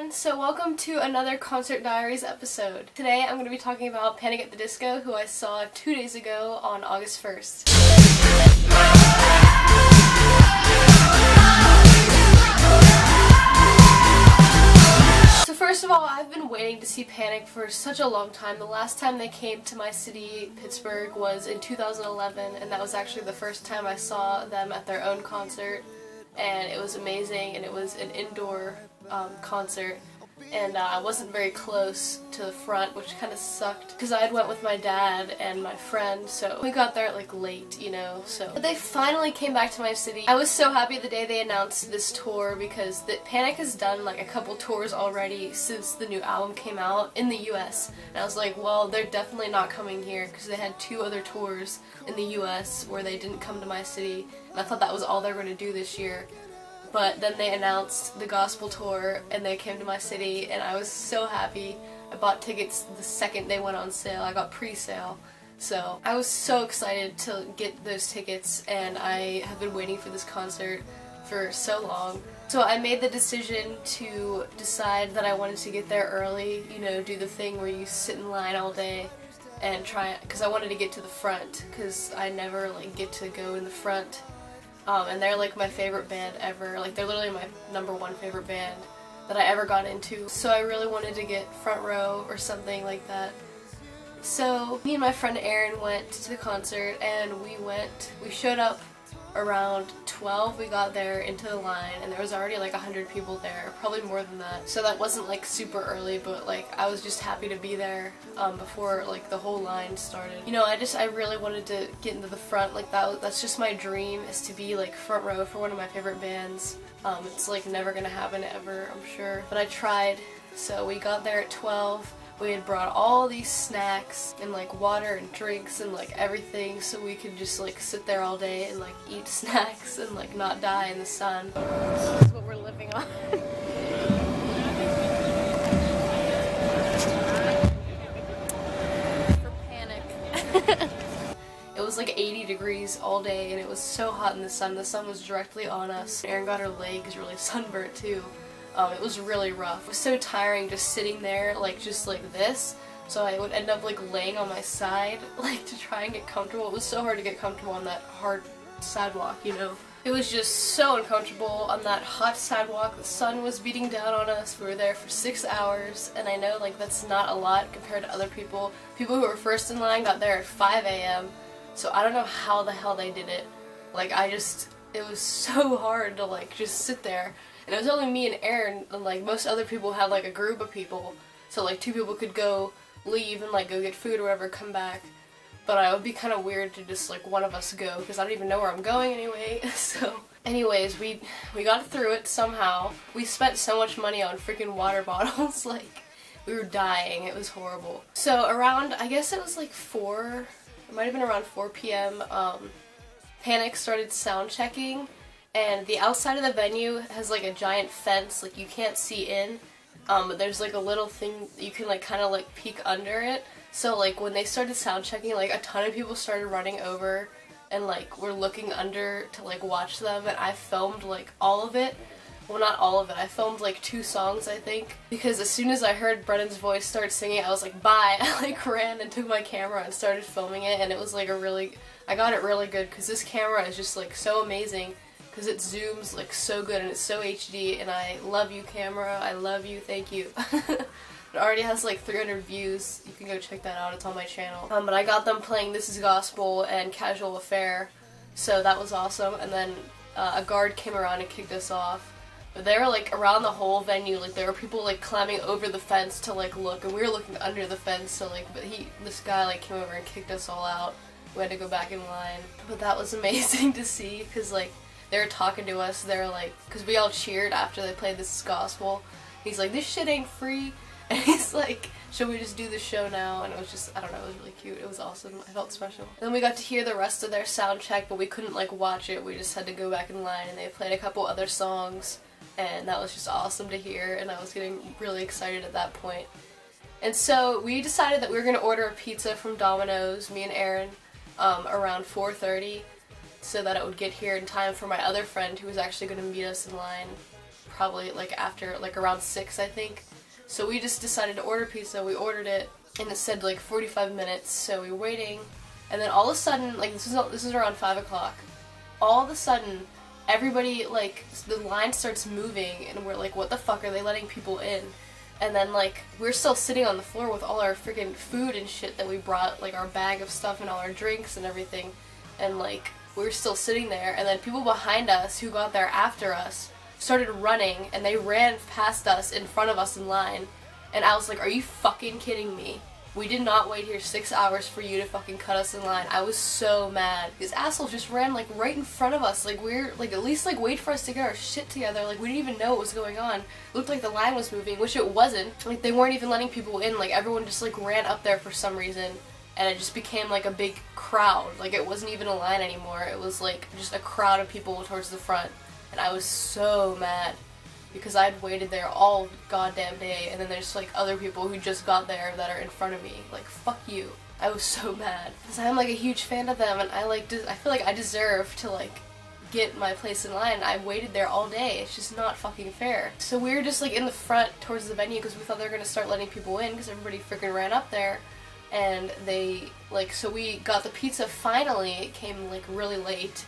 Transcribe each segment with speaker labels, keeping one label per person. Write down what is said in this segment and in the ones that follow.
Speaker 1: everyone, so welcome to another Concert Diaries episode. Today I'm going to be talking about Panic at the Disco, who I saw 2 days ago on August 1st. So first of all, I've been waiting to see Panic for such a long time. The last time they came to my city, Pittsburgh, was in 2011, and that was actually the first time I saw them at their own concert. And it was amazing, and it was an indoor concert, and I wasn't very close to the front, which kind of sucked because I had went with my dad and my friend, so we got there like late, you know. But they finally came back to my city. I was so happy the day they announced this tour because Panic has done like a couple tours already since the new album came out in the US, and I was like, well, they're definitely not coming here because they had 2 other tours in the US where they didn't come to my city, and I thought that was all they were going to do this year. But then they announced the gospel tour and they came to my city, and I was so happy. I bought tickets the second they went on sale. I got pre-sale. So I was so excited to get those tickets, and I have been waiting for this concert for so long. So I made the decision to decide that I wanted to get there early, you know, do the thing where you sit in line all day and try, because I wanted to get to the front because I never like get to go in the front. And they're like my favorite band ever. Like, they're literally my #1 favorite band that I ever got into. So I really wanted to get front row or something like that. So me and my friend Aaron went to the concert, and we showed up around 12. We got there into the line, and there was already like 100 people there, probably more than that. So that wasn't like super early, but like I was just happy to be there before like the whole line started. You know, I really wanted to get into the front. Like that's just my dream, is to be like front row for one of my favorite bands. It's like never gonna happen ever, I'm sure, but I tried. So we got there at 12. We had brought all these snacks and like water and drinks and like everything, so we could just like sit there all day and like eat snacks and like not die in the sun. That's what we're living on. For Panic. It was like 80 degrees all day, and it was so hot in the sun. The sun was directly on us. Erin got her legs really sunburnt too. It was really rough. It was so tiring just sitting there like just like this, so I would end up like laying on my side like to try and get comfortable. It was so hard to get comfortable on that hard sidewalk, you know. It was just so uncomfortable on that hot sidewalk. The sun was beating down on us. We were there for 6 hours, and I know like that's not a lot compared to other people. People who were first in line got there at 5 a.m. So I don't know how the hell they did it. Like it was so hard to like just sit there. And it was only me and Aaron, and like most other people had like a group of people, so like 2 people could go leave and like go get food or whatever, come back. But it would be kind of weird to just like one of us go, because I don't even know where I'm going anyway. So anyways, we got through it somehow. We spent so much money on freaking water bottles, like we were dying. It was horrible. So around, I guess it was like 4, it might have been around 4 p.m. Panic started sound checking. And the outside of the venue has like a giant fence, like you can't see in, but there's like a little thing you can like kind of like peek under it. So like when they started sound checking, like a ton of people started running over and like were looking under to like watch them, and I filmed like all of it. Well, not all of it. I filmed like 2 songs, I think, because as soon as I heard Brendon's voice start singing, I was like, bye. I like ran and took my camera and started filming it, and it was like I got it really good because this camera is just like so amazing. Because it zooms like so good, and it's so HD, and I love you, camera. I love you, thank you. It already has like 300 views. You can go check that out, it's on my channel. But I got them playing This Is Gospel and Casual Affair, so that was awesome. And then a guard came around and kicked us off. But they were like around the whole venue, like there were people like climbing over the fence to like look, and we were looking under the fence, so like, but this guy like came over and kicked us all out. We had to go back in line. But that was amazing to see, because like, they were talking to us. They were like, because we all cheered after they played This Is Gospel. He's like, this shit ain't free. And he's like, should we just do the show now? And it was just, I don't know, it was really cute. It was awesome. I felt special. Then we got to hear the rest of their sound check, but we couldn't like watch it. We just had to go back in line, and they played a couple other songs, and that was just awesome to hear, and I was getting really excited at that point. And so we decided that we were going to order a pizza from Domino's, me and Aaron, around 4:30. So that it would get here in time for my other friend who was actually going to meet us in line probably like after like around 6, I think. So we just decided to order pizza. We ordered it and it said like 45 minutes, so we were waiting, and then all of a sudden, like this is around 5 o'clock, all of a sudden everybody, like, the line starts moving and we're like, what the fuck, are they letting people in? And then like we're still sitting on the floor with all our freaking food and shit that we brought, like our bag of stuff and all our drinks and everything, and like we were still sitting there, and then people behind us who got there after us started running, and they ran past us in front of us in line, and I was like, are you fucking kidding me? We did not wait here 6 hours for you to fucking cut us in line. I was so mad. These assholes just ran like right in front of us. Like we're like, at least like wait for us to get our shit together. Like we didn't even know what was going on. It looked like the line was moving, which it wasn't. Like they weren't even letting people in. Like everyone just like ran up there for some reason, and it just became like a big crowd. Like it wasn't even a line anymore. It was like just a crowd of people towards the front, and I was so mad. Because I'd waited there all goddamn day, and then there's like other people who just got there that are in front of me. Like, fuck you. I was so mad. Because I'm like a huge fan of them, and I feel like I deserve to like get my place in line. I waited there all day. It's just not fucking fair. So we were just like in the front towards the venue because we thought they were gonna start letting people in because everybody freaking ran up there. And they, like, so we got the pizza finally. It came like really late.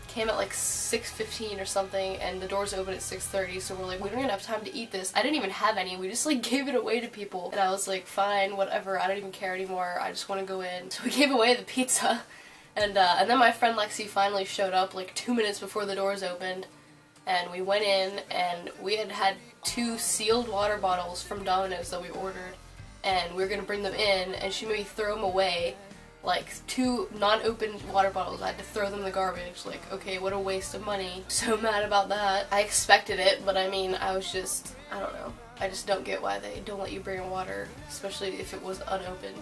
Speaker 1: Came at like 6:15 or something, and the doors open at 6:30, so we're like, we don't even have time to eat this. I didn't even have any. We just like gave it away to people, and I was like, fine, whatever, I don't even care anymore, I just want to go in. So we gave away the pizza, and then my friend Lexi finally showed up like 2 minutes before the doors opened, and we went in, and we had 2 sealed water bottles from Domino's that we ordered, and we were gonna bring them in, and she made me throw them away. Like 2 non-opened water bottles, I had to throw them in the garbage. Like, okay, what a waste of money. So mad about that. I expected it, but I mean, I was just, I don't know. I just don't get why they don't let you bring water, especially if it was unopened.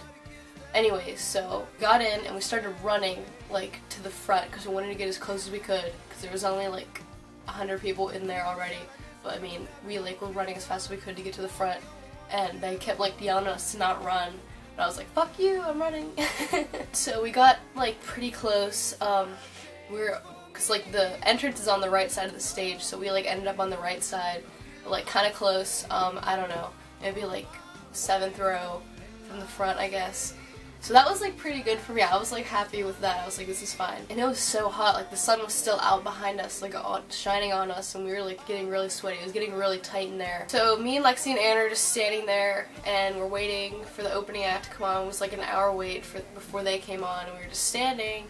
Speaker 1: Anyways, so got in and we started running like to the front because we wanted to get as close as we could because there was only like 100 people in there already. But I mean, we like were running as fast as we could to get to the front, and they kept like yelling at us to not run. But I was like, fuck you, I'm running. So we got like pretty close. Cause like the entrance is on the right side of the stage, so we like ended up on the right side, like kind of close. I don't know, maybe like 7th row from the front, I guess. So that was like pretty good for me. I was like happy with that. I was like, this is fine. And it was so hot, like the sun was still out behind us, like shining on us, and we were like getting really sweaty. It was getting really tight in there. So me and Lexi and Anne are just standing there, and we're waiting for the opening act to come on. It was like an hour wait before they came on, and we were just standing.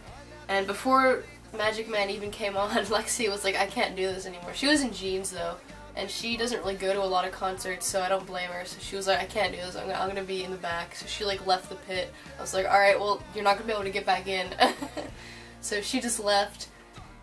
Speaker 1: And before Magic Man even came on, Lexi was like, I can't do this anymore. She was in jeans though, and she doesn't really go to a lot of concerts, so I don't blame her. So she was like, I can't do this, I'm gonna be in the back. So she like left the pit. I was like, alright, well, you're not gonna be able to get back in. So she just left,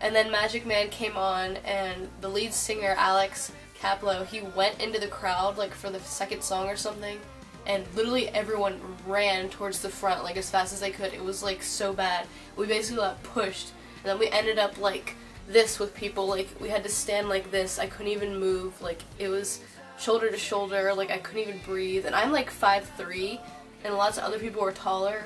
Speaker 1: and then Magic Man came on, and the lead singer, Alex Caplow, he went into the crowd like for the second song or something, and literally everyone ran towards the front like as fast as they could. It was like so bad. We basically got pushed, and then we ended up like this with people. Like we had to stand like this. I couldn't even move. Like it was shoulder to shoulder. Like I couldn't even breathe. And I'm like 5'3", and lots of other people were taller,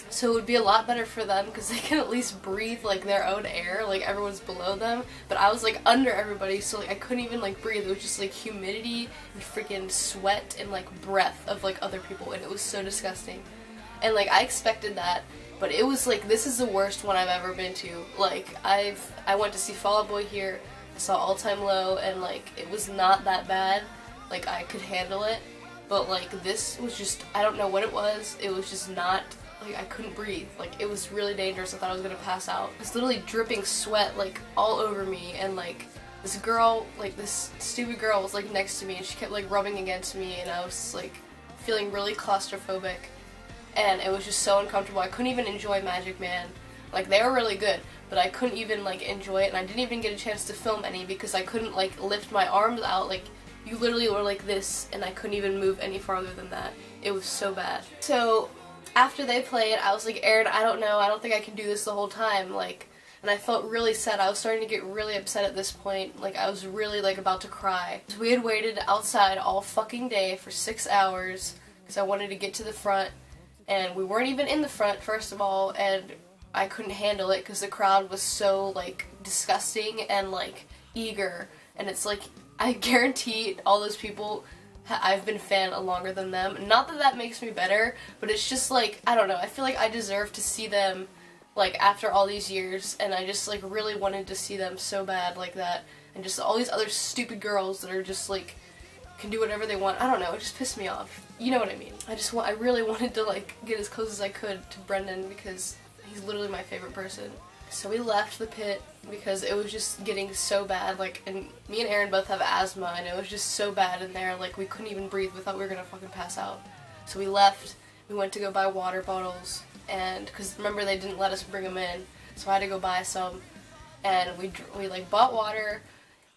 Speaker 1: so it would be a lot better for them because they can at least breathe like their own air. Like everyone's below them, but I was like under everybody, so like I couldn't even like breathe. It was just like humidity and freaking sweat and like breath of like other people, and it was so disgusting. And like I expected that, but it was like, this is the worst one I've ever been to. Like I went to see Fall Out Boy here, I saw All Time Low, and like it was not that bad. Like I could handle it, but like this was just, I don't know what it was. It was just not, like I couldn't breathe. Like it was really dangerous. I thought I was gonna pass out. I was literally dripping sweat like all over me, and like this girl, like this stupid girl was like next to me, and she kept like rubbing against me, and I was like feeling really claustrophobic. And it was just so uncomfortable. I couldn't even enjoy Magic Man. Like, they were really good, but I couldn't even, like, enjoy it, and I didn't even get a chance to film any because I couldn't, like, lift my arms out. Like, you literally were like this, and I couldn't even move any farther than that. It was so bad. So, after they played, I was like, Erin, I don't know, I don't think I can do this the whole time, like, and I felt really sad. I was starting to get really upset at this point. Like, I was really, like, about to cry. So we had waited outside all fucking day for 6 hours because I wanted to get to the front. And we weren't even in the front, first of all, and I couldn't handle it because the crowd was so, like, disgusting and, like, eager. And it's like, I guarantee all those people, I've been a fan longer than them. Not that that makes me better, but it's just like, I don't know, I feel like I deserve to see them, like, after all these years, and I just, like, really wanted to see them so bad like that, and just all these other stupid girls that are just, like, can do whatever they want. I don't know, it just pissed me off. You know what I mean. I really wanted to, like, get as close as I could to Brendon because he's literally my favorite person. So we left the pit because it was just getting so bad, like, and me and Aaron both have asthma, and it was just so bad in there, like, we couldn't even breathe. We thought we were gonna fucking pass out. So we left, we went to go buy water bottles, and, because remember they didn't let us bring them in, so I had to go buy some, and we like, bought water,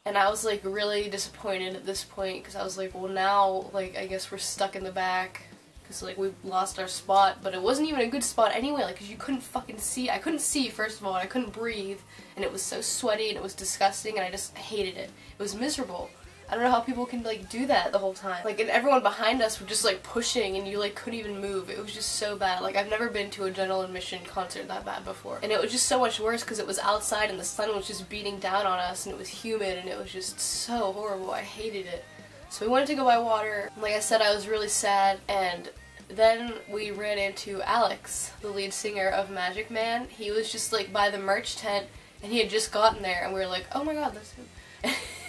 Speaker 1: and I was, like, really disappointed at this point, because I was like, well, now, like, I guess we're stuck in the back, because, like, we lost our spot, but it wasn't even a good spot anyway, like, because you couldn't fucking see. I couldn't see, first of all, and I couldn't breathe, and it was so sweaty, and it was disgusting, and I just hated it. It was miserable. I don't know how people can, like, do that the whole time. Like, and everyone behind us were just, like, pushing, and you, like, couldn't even move. It was just so bad. Like, I've never been to a general admission concert that bad before. And it was just so much worse because it was outside, and the sun was just beating down on us, and it was humid, and it was just so horrible. I hated it. So we wanted to go buy water. Like I said, I was really sad, and then we ran into Alex, the lead singer of Magic Man. He was just, like, by the merch tent, and he had just gotten there, and we were like, oh my god, that's him.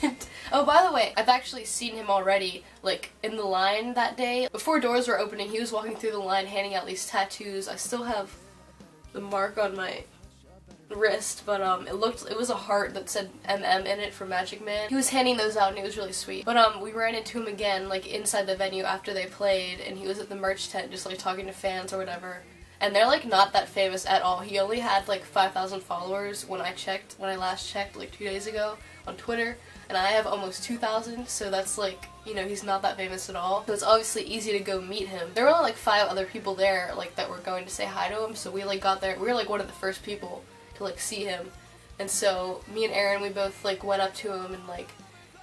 Speaker 1: And, oh, by the way, I've actually seen him already, like, in the line that day. Before doors were opening, he was walking through the line handing out these tattoos. I still have the mark on my wrist, but it was a heart that said MM in it for Magic Man. He was handing those out, and it was really sweet. But we ran into him again, like, inside the venue after they played, and he was at the merch tent just, like, talking to fans or whatever. And they're, like, not that famous at all. He only had, like, 5,000 followers when I last checked, like, 2 days ago on Twitter, and I have almost 2,000, so that's, like, you know, he's not that famous at all. So it's obviously easy to go meet him. There were only, like, 5 other people there, like, that were going to say hi to him, so we, like, got there. We were, like, one of the first people to, like, see him. And so me and Aaron, we both, like, went up to him, and, like,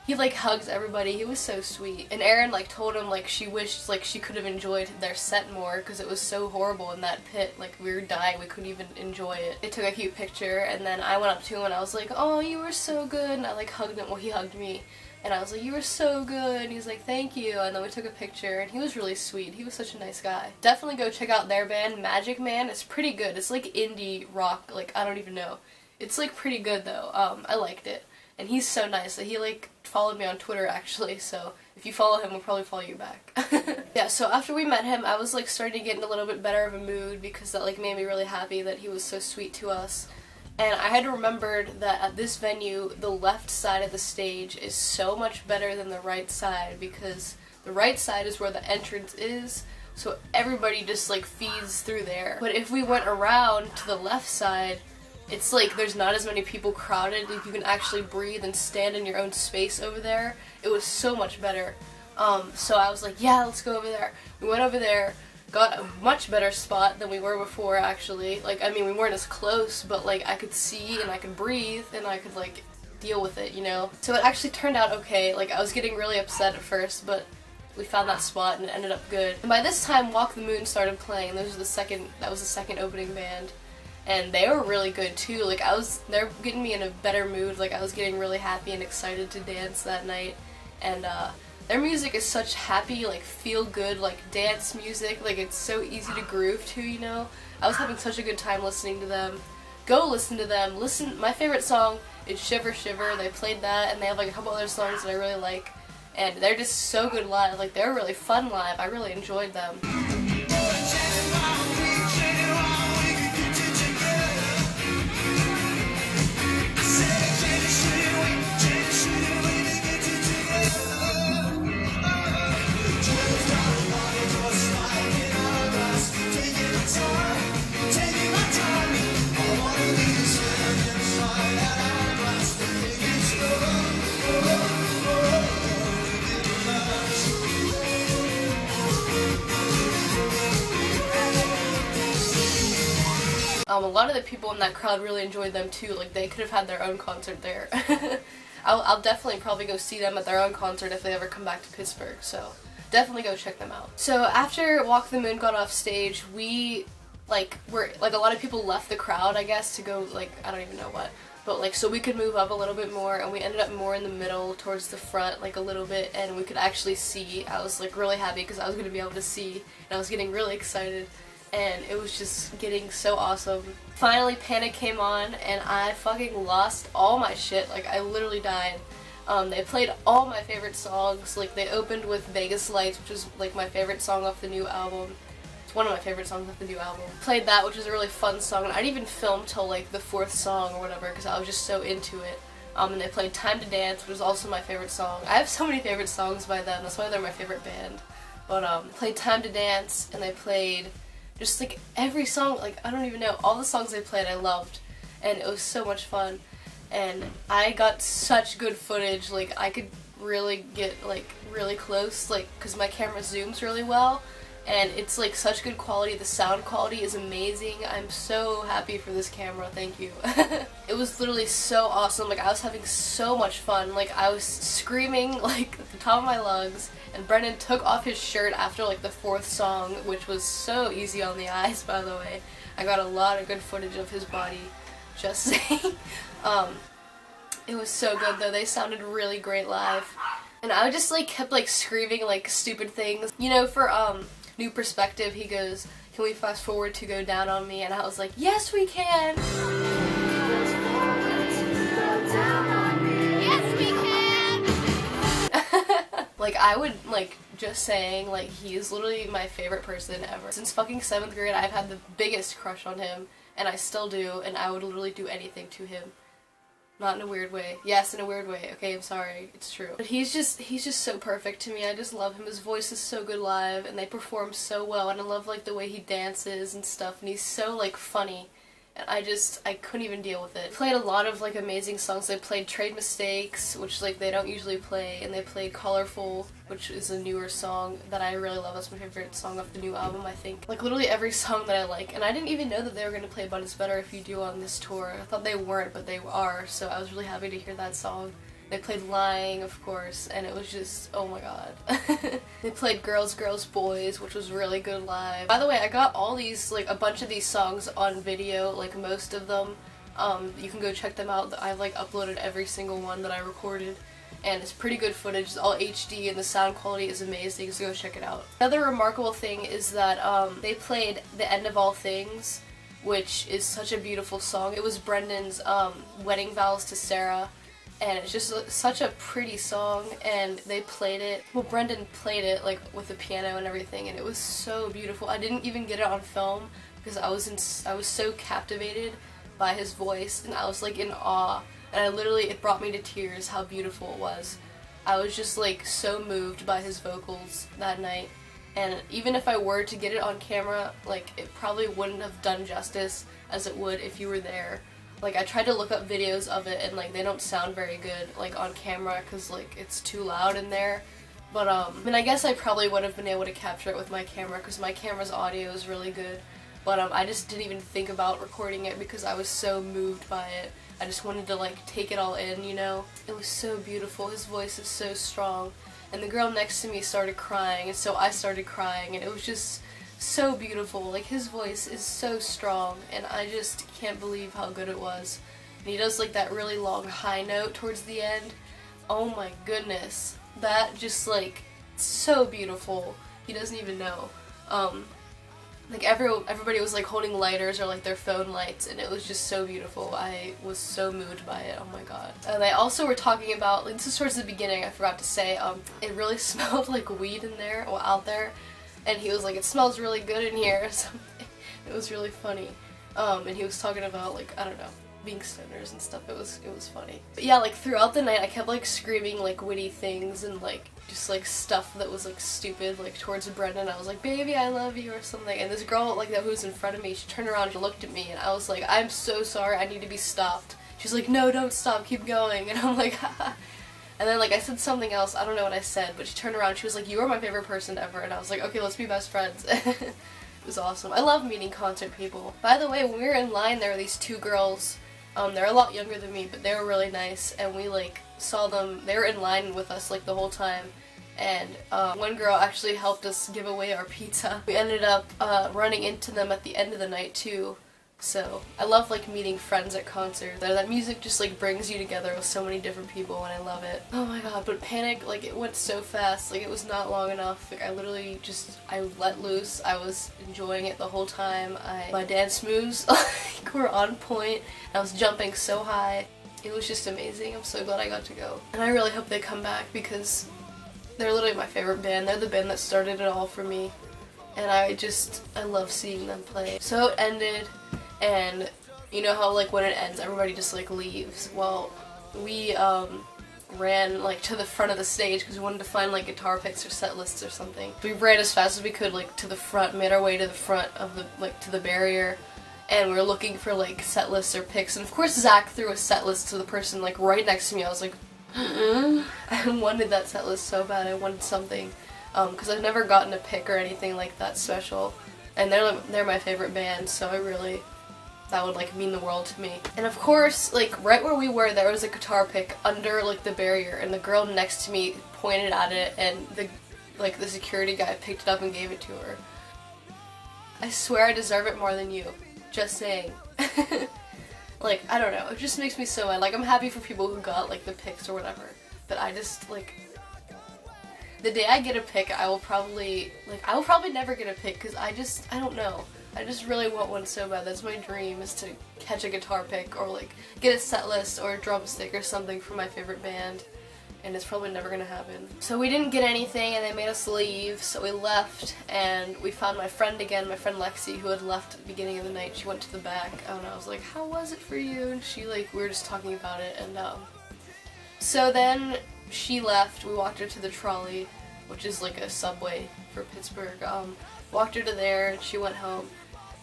Speaker 1: he, like, hugs everybody. He was so sweet. And Erin, like, told him, like, she wished, like, she could have enjoyed their set more because it was so horrible in that pit. Like, we were dying. We couldn't even enjoy it. They took a cute picture, and then I went up to him, and I was like, oh, you were so good. And I, like, hugged him. Well, he hugged me. And I was like, you were so good. And he was like, thank you. And then we took a picture, and he was really sweet. He was such a nice guy. Definitely go check out their band, Magic Man. It's pretty good. It's, like, indie rock. Like, I don't even know. It's, like, pretty good, though. I liked it. And he's so nice. He, like, followed me on Twitter, actually, so if you follow him, we'll probably follow you back. Yeah, so after we met him, I was, like, starting to get in a little bit better of a mood because that, like, made me really happy that he was so sweet to us. And I had remembered that at this venue, the left side of the stage is so much better than the right side because the right side is where the entrance is, so everybody just, like, feeds through there. But if we went around to the left side, it's like there's not as many people crowded, like you can actually breathe and stand in your own space over there. It was so much better. So I was like, yeah, let's go over there. We went over there, got a much better spot than we were before, actually. Like, I mean, we weren't as close, but, like, I could see and I could breathe and I could, like, deal with it, you know? So it actually turned out okay. Like, I was getting really upset at first, but we found that spot and it ended up good. And by this time, Walk the Moon started playing. That was the second opening band. And they were really good too. Like, they're getting me in a better mood. Like, I was getting really happy and excited to dance that night. And their music is such happy, like, feel good, like, dance music. Like, it's so easy to groove to, you know? I was having such a good time listening to them. Go listen to them. My favorite song is Shiver Shiver. They played that, and they have, like, a couple other songs that I really like. And they're just so good live. Like, they're really fun live. I really enjoyed them. A lot of the people in that crowd really enjoyed them too. Like, they could have had their own concert there. I'll definitely probably go see them at their own concert if they ever come back to Pittsburgh, so definitely go check them out. So after Walk the Moon got off stage, a lot of people left the crowd, I guess, to go, like, I don't even know what. but like so we could move up a little bit more, and we ended up more in the middle towards the front like a little bit, and we could actually see. I was like really happy because I was gonna be able to see, and I was getting really excited, and it was just getting so awesome. Finally Panic came on and I fucking lost all my shit, like I literally died. They played all my favorite songs. Like they opened with Vegas Lights, which is like my favorite song off the new album. It's one of my favorite songs off the new album. Played that, which was a really fun song, and I didn't even film till like the 4th song or whatever because I was just so into it. And they played Time to Dance, which was also my favorite song. I have so many favorite songs by them, that's why they're my favorite band. But they played Time to Dance, and they played just like every song, like I don't even know, all the songs they played I loved, and it was so much fun. And I got such good footage, like I could really get like really close, like because my camera zooms really well. And it's like such good quality. The sound quality is amazing. I'm so happy for this camera, thank you. It was literally so awesome. Like I was having so much fun. Like I was screaming like at the top of my lungs, and Brendon took off his shirt after like the 4th song, which was so easy on the eyes, by the way. I got a lot of good footage of his body, just saying. It was so good though. They sounded really great live. And I just like kept like screaming like stupid things. You know, for New Perspective, he goes, "Can we fast forward to Go Down on Me?" And I was like, yes we can! Yes we can! Like I would like just saying, like he is literally my favorite person ever. Since fucking 7th grade I've had the biggest crush on him, and I still do, and I would literally do anything to him. Not in a weird way. Yes, in a weird way. Okay, I'm sorry. It's true. But he's just so perfect to me. I just love him. His voice is so good live, and they perform so well, and I love like the way he dances and stuff, and he's so like funny. And I couldn't even deal with it. They played a lot of like amazing songs. They played Trade Mistakes, which like they don't usually play, and they played Colorful, which is a newer song that I really love. That's my favorite song off the new album, I think. Like literally every song that I like, and I didn't even know that they were going to play But It's Better If You Do on this tour. I thought they weren't, but they are, so I was really happy to hear that song. They played Lying, of course, and it was just, oh my god. They played Girls, Girls, Boys, which was really good live. By the way, I got all these, like, a bunch of these songs on video, like, most of them. You can go check them out. I've, like, uploaded every single one that I recorded, and it's pretty good footage. It's all HD, and the sound quality is amazing, so go check it out. Another remarkable thing is that, they played The End of All Things, which is such a beautiful song. It was Brendon's, wedding vows to Sarah. And it's just such a pretty song, and they played it, well Brendon played it like with the piano and everything, and it was so beautiful. I didn't even get it on film because I was so captivated by his voice, and I was like in awe, and it brought me to tears how beautiful it was. I was just like so moved by his vocals that night, and even if I were to get it on camera, like it probably wouldn't have done justice as it would if you were there. Like, I tried to look up videos of it, and, like, they don't sound very good, like, on camera, because, like, it's too loud in there. But, I mean, I guess I probably would have been able to capture it with my camera, because my camera's audio is really good. But, I just didn't even think about recording it, because I was so moved by it. I just wanted to, like, take it all in, you know? It was so beautiful. His voice is so strong. And the girl next to me started crying, and so I started crying, and it was just so beautiful. Like, his voice is so strong, and I just can't believe how good it was. And he does like that really long high note towards the end. Oh my goodness, that just like so beautiful. He doesn't even know. Like everybody was like holding lighters or like their phone lights, and it was just so beautiful. I was so moved by it. Oh my god. And they also were talking about, like, this is towards the beginning, I forgot to say, it really smelled like weed in there, well, out there. And he was like, it smells really good in here or something. It was really funny. And he was talking about, like, I don't know, being stoners and stuff. It was funny. But yeah, like, throughout the night I kept like screaming like witty things and like just like stuff that was like stupid, like towards Brendon. I was like, baby, I love you or something. And this girl like that who was in front of me, she turned around and looked at me, and I was like, I'm so sorry, I need to be stopped. She's like, no, don't stop, keep going. And I'm like, haha. And then, like, I said something else, I don't know what I said, but she turned around, she was like, you are my favorite person ever, and I was like, okay, let's be best friends. It was awesome. I love meeting concert people. By the way, when we were in line, there were these two girls, they're a lot younger than me, but they were really nice, and we, like, saw them, they were in line with us, like, the whole time, and one girl actually helped us give away our pizza. We ended up running into them at the end of the night, too, So I love like meeting friends at concerts. That music just like brings you together with so many different people, and I love it. Oh my god, but Panic, like it went so fast, like it was not long enough. Like I literally just, I let loose. I was enjoying it the whole time. My dance moves like were on point. I was jumping so high. It was just amazing. I'm so glad I got to go. And I really hope they come back because they're literally my favorite band. They're the band that started it all for me. And I love seeing them play. So it ended, and you know how like when it ends everybody just like leaves. Well, we ran like to the front of the stage because we wanted to find like guitar picks or set lists or something. We ran as fast as we could like to the front, made our way to the front of the to the barrier, and we were looking for like set lists or picks. And of course Zach threw a set list to the person like right next to me. I was like, I wanted that set list so bad. I wanted something. Because I've never gotten a pick or anything like that special, and they're my favorite band, so that would like mean the world to me. And of course, like right where we were, there was a guitar pick under like the barrier, and the girl next to me pointed at it, and the security guy picked it up and gave it to her. I swear I deserve it more than you. Just saying. Like, I don't know, it just makes me so mad. Like, I'm happy for people who got like the picks or whatever, but I just like. The day I get a pick, I will probably never get a pick because I don't know. I just really want one so bad. That's my dream, is to catch a guitar pick or like get a set list or a drumstick or something from my favorite band, and it's probably never gonna happen. So we didn't get anything, and they made us leave, so we left, and we found my friend again, my friend Lexi, who had left at the beginning of the night. She went to the back, and I was like, how was it for you? And she we were just talking about it, and so then she left. We walked her to the trolley, which is like a subway for Pittsburgh. Walked her to there, and she went home.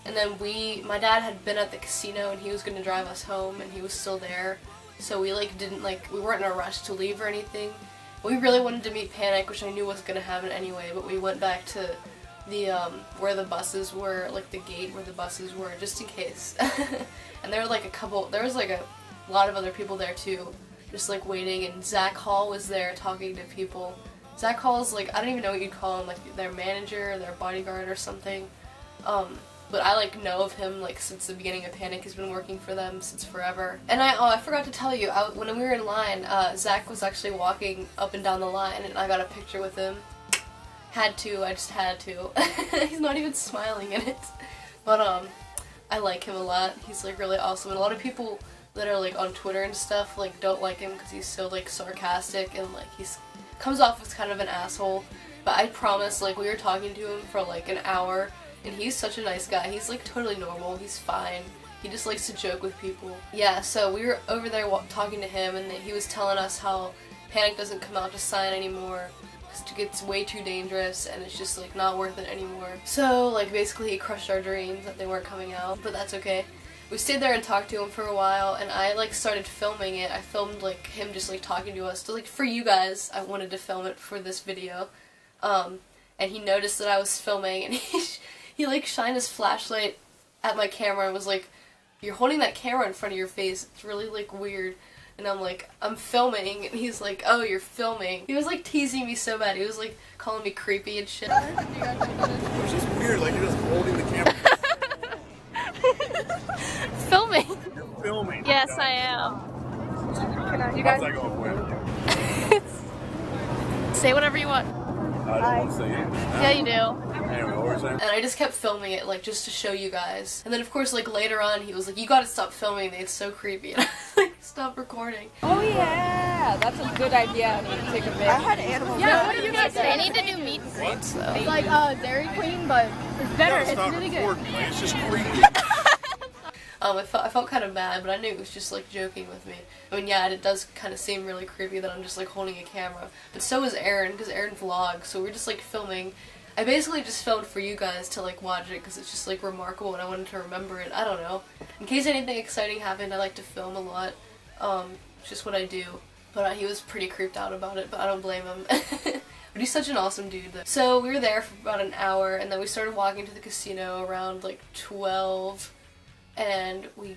Speaker 1: And then my dad had been at the casino, and he was gonna drive us home, and he was still there. So we we weren't in a rush to leave or anything. We really wanted to meet Panic, which I knew was gonna happen anyway, but we went back to the, where the buses were, like the gate where the buses were, just in case. And there was like a lot of other people there too, just like waiting, and Zach Hall was there talking to people. Zach Hall is like, I don't even know what you'd call him, like their manager, their bodyguard or something. But I like know of him like since the beginning of Panic. He's been working for them since forever. And I forgot to tell you, when we were in line, Zach was actually walking up and down the line, and I got a picture with him. I just had to. He's not even smiling in it. But I like him a lot. He's like really awesome, and a lot of people that are like on Twitter and stuff like don't like him because he's so like sarcastic, and like he's comes off as kind of an asshole. But I promise, like, we were talking to him for like an hour, and he's such a nice guy. He's like totally normal. He's fine. He just likes to joke with people. Yeah, so we were over there talking to him, and he was telling us how Panic doesn't come out to sign anymore because it gets way too dangerous, and it's just like not worth it anymore. So like basically he crushed our dreams that they weren't coming out, but that's okay. We stayed there and talked to him for a while, and I like started filming it. I filmed like him just like talking to us. So like for you guys, I wanted to film it for this video. And he noticed that I was filming, and he like shined his flashlight at my camera and was like, "You're holding that camera in front of your face. It's really like weird." And I'm like, "I'm filming," and he's like, "Oh, you're filming." He was like teasing me so bad. He was like calling me creepy and shit.
Speaker 2: It's just weird, like you're just holding the camera.
Speaker 1: Filming.
Speaker 2: You're filming.
Speaker 1: Yes, I am.
Speaker 2: You guys. How's that going for you?
Speaker 1: Say whatever you want.
Speaker 2: I don't want to say anything.
Speaker 1: Yeah, you do.
Speaker 2: Anyway, what were you saying?
Speaker 1: And I just kept filming it, like, just to show you guys. And then, of course, like, later on, he was like, "You gotta stop filming me, it's so creepy." And I was like, "Stop recording."
Speaker 3: Oh yeah, that's a good idea. I need to take a video. I had animals.
Speaker 4: Yeah, what do you guys say?
Speaker 1: I need to do meet and greets, though.
Speaker 4: It's like Dairy Queen, but it's better. It's really good.
Speaker 2: It's just creepy.
Speaker 1: I felt kind of bad, but I knew it was just like joking with me. I mean, yeah, it does kind of seem really creepy that I'm just like holding a camera. But so is Aaron, because Aaron vlogs, so we're just like filming. I basically just filmed for you guys to like watch it, because it's just like remarkable and I wanted to remember it. I don't know. In case anything exciting happened, I like to film a lot. It's just what I do. But he was pretty creeped out about it, but I don't blame him. But he's such an awesome dude, though. So we were there for about an hour, and then we started walking to the casino around like 12. And we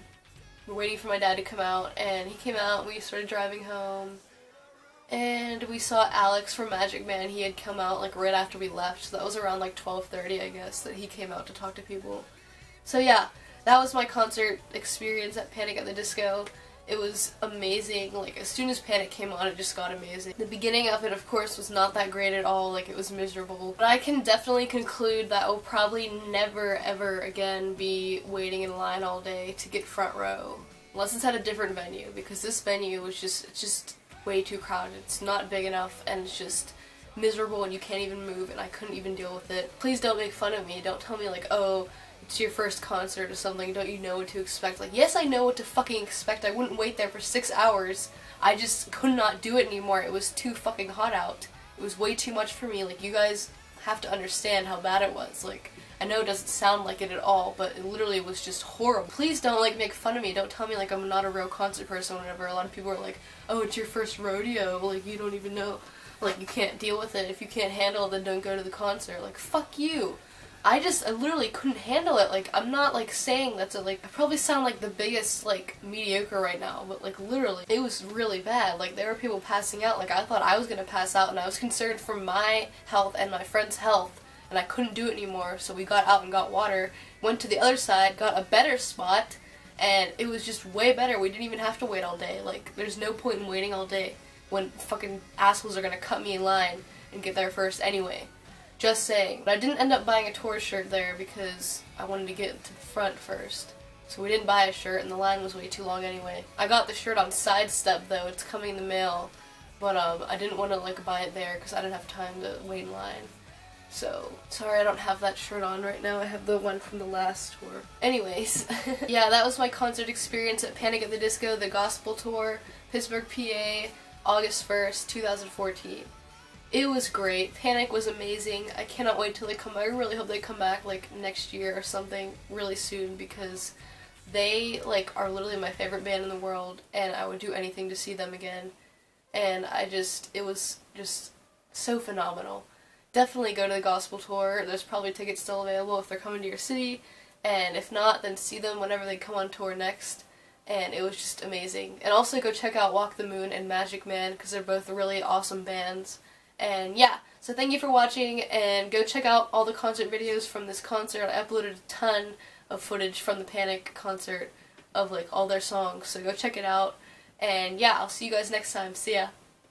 Speaker 1: were waiting for my dad to come out, and he came out, and we started driving home. And we saw Alex from Magic Man. He had come out like right after we left, so that was around like 12:30, I guess, that he came out to talk to people. So yeah, that was my concert experience at Panic at the Disco. It was amazing. Like, as soon as Panic came on, it just got amazing. The beginning of it, of course, was not that great at all. Like, it was miserable. But I can definitely conclude that I will probably never, ever again be waiting in line all day to get front row. Unless it's at a different venue, because this venue was just way too crowded. It's not big enough, and it's just miserable, and you can't even move, and I couldn't even deal with it. Please don't make fun of me. Don't tell me, like, oh, it's your first concert or something, don't you know what to expect? Like, yes, I know what to fucking expect. I wouldn't wait there for 6 hours. I just could not do it anymore. It was too fucking hot out. It was way too much for me. Like, you guys have to understand how bad it was. Like, I know it doesn't sound like it at all, but it literally was just horrible. Please don't, like, make fun of me. Don't tell me, like, I'm not a real concert person or whatever. A lot of people are like, oh, it's your first rodeo. Like, you don't even know. Like, you can't deal with it. If you can't handle it, then don't go to the concert. Like, fuck you. I literally couldn't handle it. Like, I'm not, like, saying that's I probably sound like the biggest, like, mediocre right now, but, like, literally, it was really bad. Like, there were people passing out. Like, I thought I was gonna pass out, and I was concerned for my health and my friend's health, and I couldn't do it anymore, so we got out and got water, went to the other side, got a better spot, and it was just way better. We didn't even have to wait all day. Like, there's no point in waiting all day when fucking assholes are gonna cut me in line and get there first anyway. Just saying. But I didn't end up buying a tour shirt there because I wanted to get to the front first. So we didn't buy a shirt, and the line was way too long anyway. I got the shirt on Sidestep, though. It's coming in the mail. But I didn't want to, like, buy it there because I didn't have time to wait in line. So, sorry I don't have that shirt on right now. I have the one from the last tour. Anyways, yeah, that was my concert experience at Panic at the Disco, the Gospel Tour, Pittsburgh, PA, August 1st, 2014. It was great. Panic was amazing. I cannot wait till they come back. I really hope they come back, like, next year or something really soon, because they, like, are literally my favorite band in the world, and I would do anything to see them again. And it was just so phenomenal. Definitely go to the Gospel Tour. There's probably tickets still available if they're coming to your city, and if not, then see them whenever they come on tour next. And it was just amazing. And also go check out Walk the Moon and Magic Man, because they're both really awesome bands. And yeah, so thank you for watching, and go check out all the concert videos from this concert. I uploaded a ton of footage from the Panic concert of, like, all their songs, so go check it out. And yeah, I'll see you guys next time. See ya!